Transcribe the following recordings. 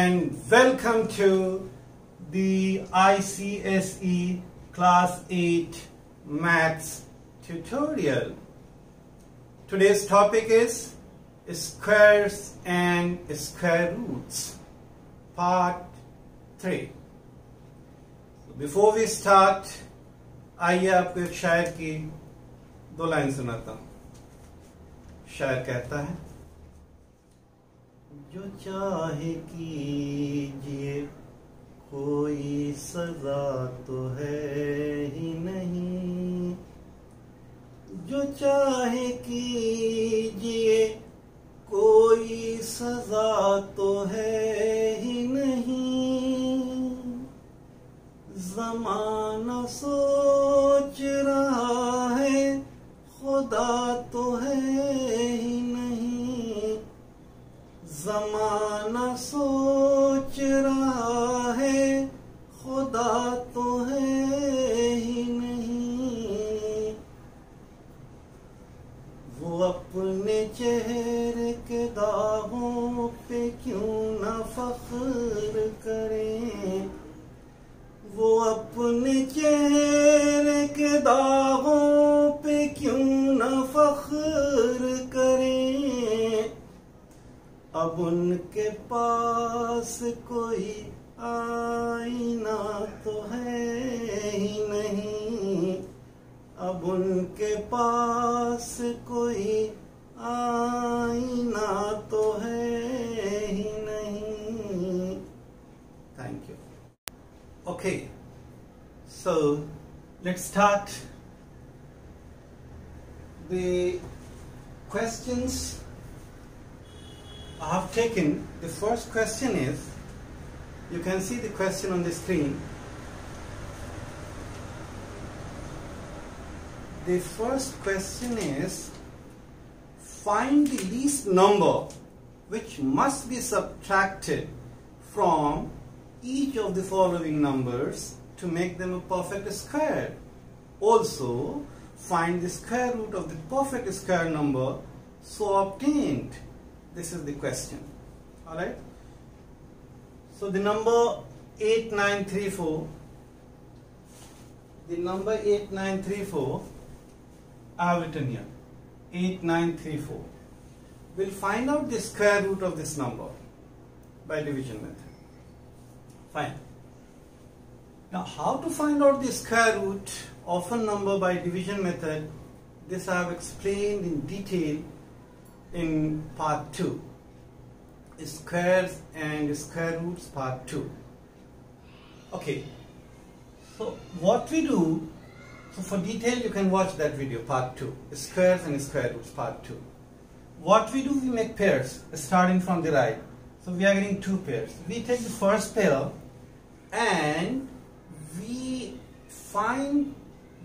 and welcome to the ICSE Class 8 Maths tutorial. Today's topic is squares and square roots, part 3. Before we start, आइए आपको एक शायर की 2 line सुनाता हूँ. शायर कहता है, जो चाहे कीजिए कोई सजा तो है ही नहीं, जो चाहे कीजिए कोई सजा तो है ही नहीं, ज़माना सोच रहा है खुदा तो है ही नहीं, ज़माना सोच रहा है खुदा तो है ही नहीं, वो अपने चेहरे के दागों पे क्यों न फख्र करें, वो अपने चेहरे के दागों पे क्यों न फख्र करें, अब उनके पास कोई आईना तो है ही नहीं, अब उनके पास कोई आईना तो है ही नहीं. Thank you. Okay, so let's start the questions I have taken. The first question is, you can see the question on the screen. The first question is, find the least number which must be subtracted from each of the following numbers to make them a perfect square. Also, find the square root of the perfect square number so obtained. This is the question. Alright. So the number 8934, I have written here, 8934. We'll find out the square root of this number by division method. Fine. Now, how to find out the square root of a number by division method? This I have explained in detail in part 2. Squares and square roots, part 2. Okay. So, what we do, so for detail you can watch that video, part 2. Squares and square roots, part 2. What we do, we make pairs starting from the right. So, we are getting 2 pairs. We take the first pair and we find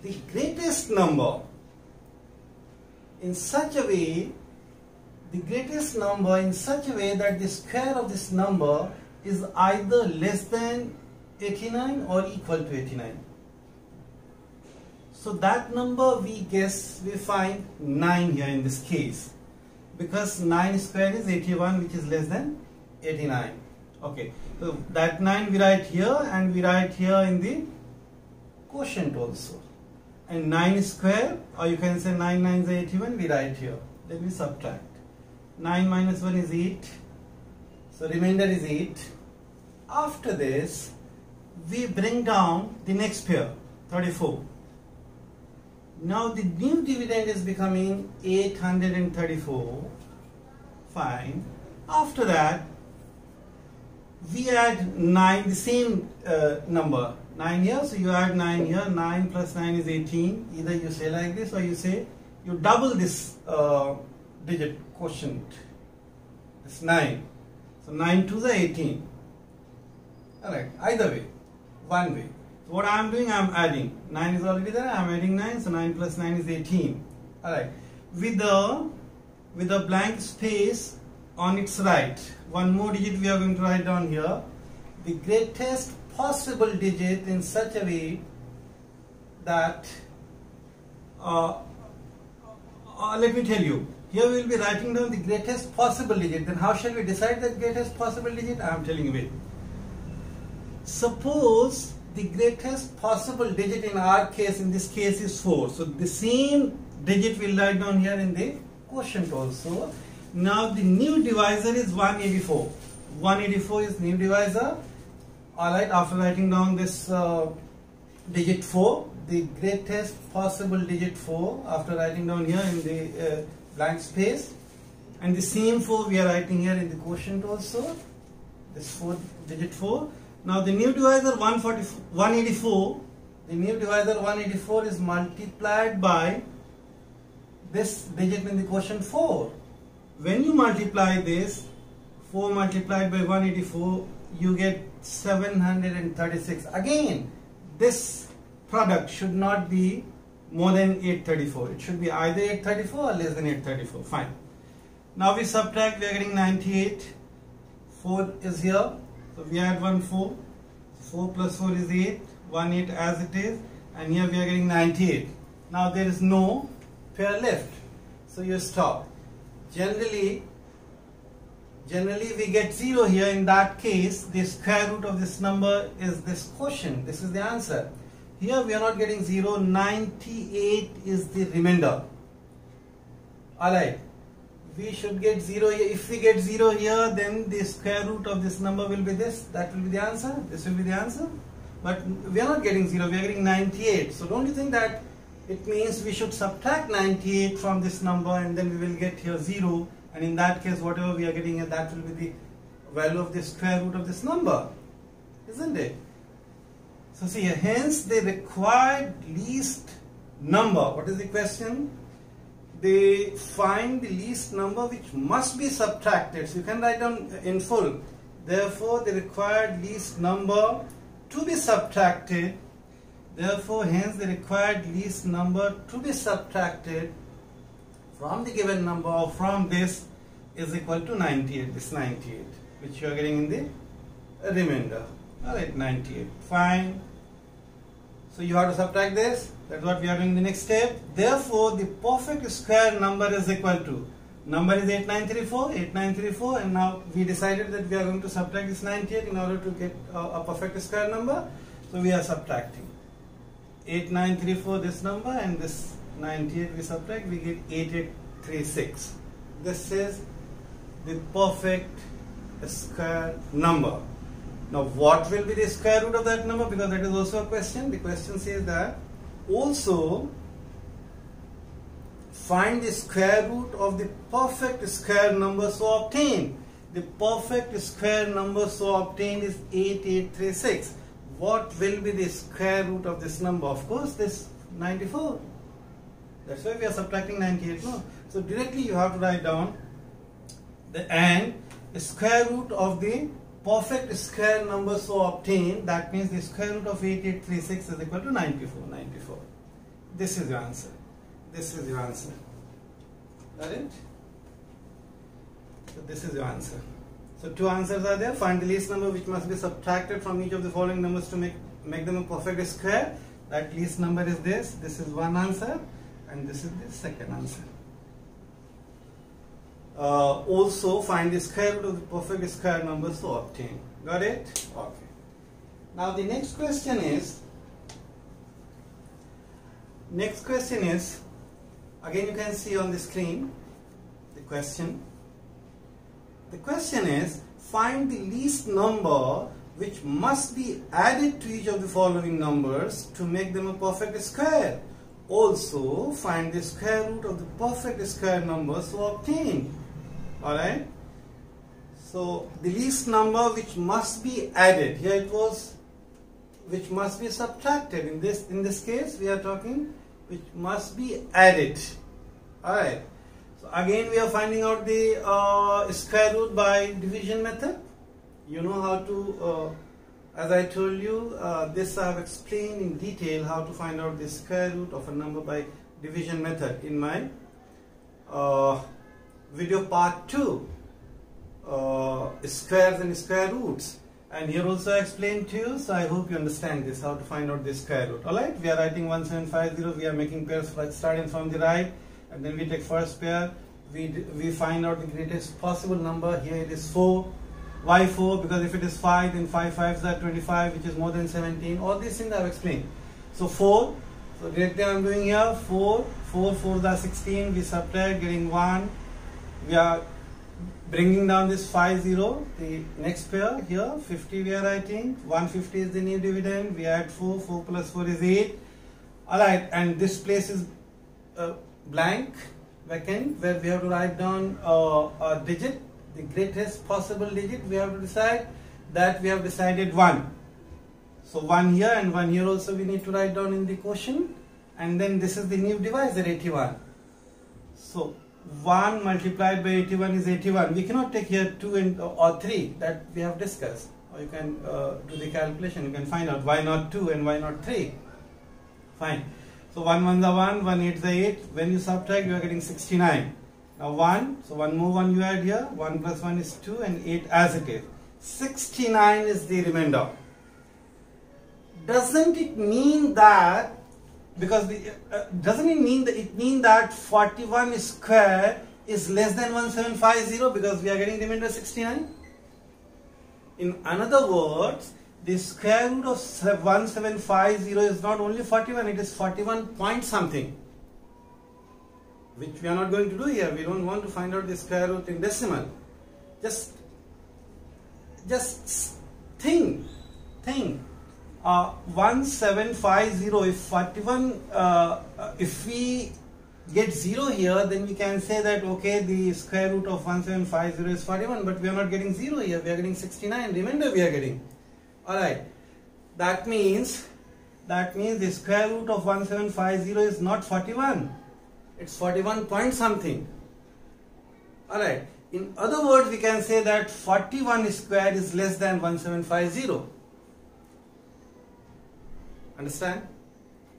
the greatest number in such a way, that the square of this number is either less than 89 or equal to 89. So that number we guess, we find 9 here in this case, because 9 square is 81, which is less than 89. Okay, so that 9 we write here, and we write here in the quotient also. And 9 square, or you can say 9 9s are 81, we write here. Then we subtract. 9 minus 1 is 8. So remainder is 8. After this, we bring down the next pair, 34. Now the new dividend is becoming 834. Fine. After that, we add 9, the same number, 9 here, so you add 9 here, 9 plus 9 is 18, either you say like this or you say, you double this digit quotient, it's 9, so 9 2s are 18, alright, either way, one way. So what I am doing, I am adding, 9 is already there, I am adding 9, so 9 plus 9 is 18, alright, with a blank space on its right. One more digit we are going to write down here, the greatest possible digit in such a way that let me tell you, Here we will be writing down the greatest possible digit. Then how shall we decide the greatest possible digit? I am telling you wait. Suppose the greatest possible digit in our case, in this case, is 4. So the same digit we'll write down here in the quotient also. Now the new divisor is 184. 184 is new divisor. Alright, after writing down this digit 4, the greatest possible digit 4, after writing down here in the blank space, and the same 4 we are writing here in the quotient also, this digit 4. Now the new divisor 184, the new divisor 184 is multiplied by this digit in the quotient 4. When you multiply this, 4 multiplied by 184, you get 736. Again, this product should not be more than 834. It should be either 834 or less than 834. Fine. Now we subtract, we are getting 98. 4 is here. So we add 1 4. 4 plus 4 is 8. 1 8 as it is. And here we are getting 98. Now there is no pair left. So you stop. Generally we get 0 here. In that case, the square root of this number is this quotient. This is the answer. Here we are not getting 0. 98 is the remainder. Alright. We should get 0 here. If we get 0 here, then the square root of this number will be this. That will be the answer. This will be the answer. But we are not getting 0. We are getting 98. So don't you think that it means we should subtract 98 from this number and then we will get here 0. And in that case, whatever we are getting here, that will be the value of the square root of this number. Isn't it? So see, hence the required least number. What is the question? They find the least number which must be subtracted. So you can write down in full. Therefore, the required least number to be subtracted. Therefore, hence the required least number to be subtracted from the given number or from this is equal to 98. This 98, which you are getting in the remainder. Alright, 98. Fine. So you have to subtract this. That's what we are doing in the next step. Therefore, the perfect square number is equal to, number is 8934, and now we decided that we are going to subtract this 98 in order to get a perfect square number. So we are subtracting 8934, this number, and this 98 we subtract, we get 8836. This is the perfect square number. Now what will be the square root of that number? Because that is also a question. The question says that also find the square root of the perfect square number so obtained. The perfect square number so obtained is 8836. What will be the square root of this number? Of course, this 94. That's why we are subtracting 98. No? So directly you have to write down the square root of the perfect square number so obtained. That means the square root of 8836 is equal to 94. This is your answer. This is your answer. Got it? So this is your answer. So two answers are there. Find the least number which must be subtracted from each of the following numbers to make them a perfect square. That least number is this. This is one answer, and this is the second answer. Also find the square root of the perfect square number so obtained. Got it? Okay. Now the next question is, again you can see on the screen the question. The question is, find the least number which must be added to each of the following numbers to make them a perfect square. Also find the square root of the perfect square number so obtained. Alright, so the least number which must be added, here it was which must be subtracted. In this case we are talking which must be added. Alright, so again we are finding out the square root by division method. You know how to, as I told you, this I have explained in detail how to find out the square root of a number by division method in my video part 2, squares and square roots, and here also I explained to you. So I hope you understand this, how to find out the square root. Alright, we are writing 1750, we are making pairs starting from the right, and then we take first pair, we find out the greatest possible number. Here it is 4. Why 4? Because if it is 5, then 5 5s are 25, which is more than 17. All these things I have explained. So 4. So directly I am doing here 4. 4 4s are 16. We subtract, getting 1. We are bringing down this 5 0. The next pair here 50 we are writing. 150 is the new dividend. We add 4. 4 plus 4 is 8. Alright, and this place is blank, vacant, where we have to write down a digit, the greatest possible digit. We have to decide that. We have decided 1. So 1 here and 1 here also we need to write down in the quotient. And then this is the new divisor, 81. So 1 multiplied by 81 is 81. We cannot take here 2 or 3, that we have discussed. Or you can do the calculation. You can find out why not 2 and why not 3. Fine. So 1 1 is 1, 1 8 is 8. When you subtract, you are getting 69. Now 1, so 1 more 1 you add here. 1 plus 1 is 2 and 8 as it is. 69 is the remainder. Doesn't it mean that, because doesn't it mean that 41 square is less than 1750, because we are getting remainder 69? In other words, the square root of 1750 is not only 41, it is 41 point something, which we are not going to do here. We don't want to find out the square root in decimal. Just think. 1750, if 41, if we get 0 here, then we can say that okay, the square root of 1750 is 41, but we are not getting 0 here, we are getting 69, remainder we are getting. Alright, that means the square root of 1750 is not 41, it's 41 point something. Alright, in other words, we can say that 41 square is less than 1750. Understand?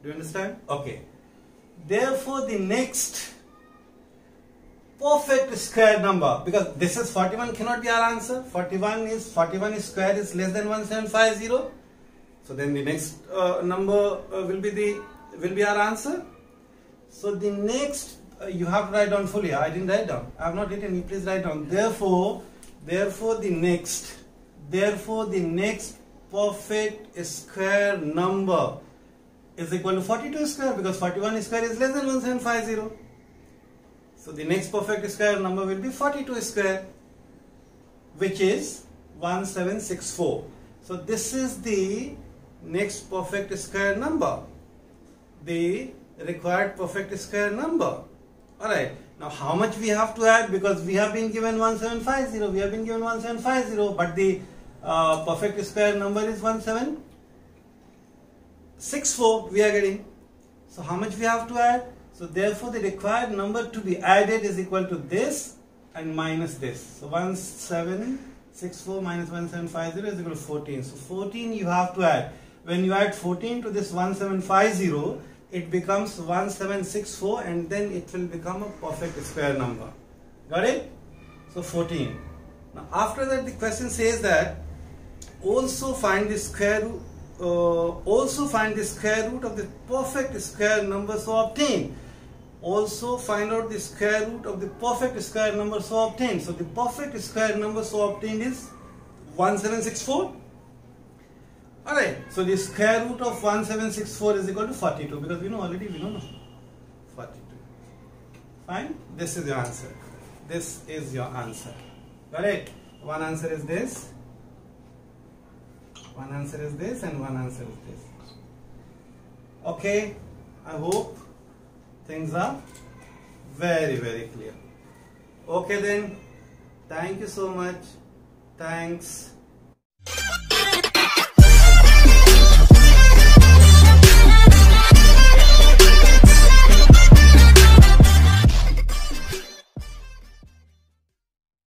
Do you understand? Okay. Therefore, the next perfect square number, because this is 41 cannot be our answer. 41 square is less than 1750. So then the next number will be our answer. So the next you have to write down fully. I didn't write down. I have not written. You please write down. Therefore the next perfect square number is equal to 42 square, because 41 square is less than 1750. So the next perfect square number will be 42 square, which is 1764. So this is the next perfect square number, the required perfect square number. Alright, now how much we have to add, because we have been given 1750, but the perfect square number is 1764 we are getting. So how much we have to add? So therefore the required number to be added is equal to this and minus this. So 1764 minus 1750 is equal to 14. So 14 you have to add. When you add 14 to this 1750, it becomes 1764, and then it will become a perfect square number. Got it? So 14. Now after that the question says that also find the square root of the perfect square number so obtained. Also find out the square root of the perfect square number so obtained. So the perfect square number so obtained is 1764. Alright, so the square root of 1764 is equal to 42, because we know 42. Fine, this is your answer. This is your answer. Got it? One answer is this. One answer is this, and one answer is this. Okay, I hope things are very, very clear. Okay then, thank you so much. Thanks.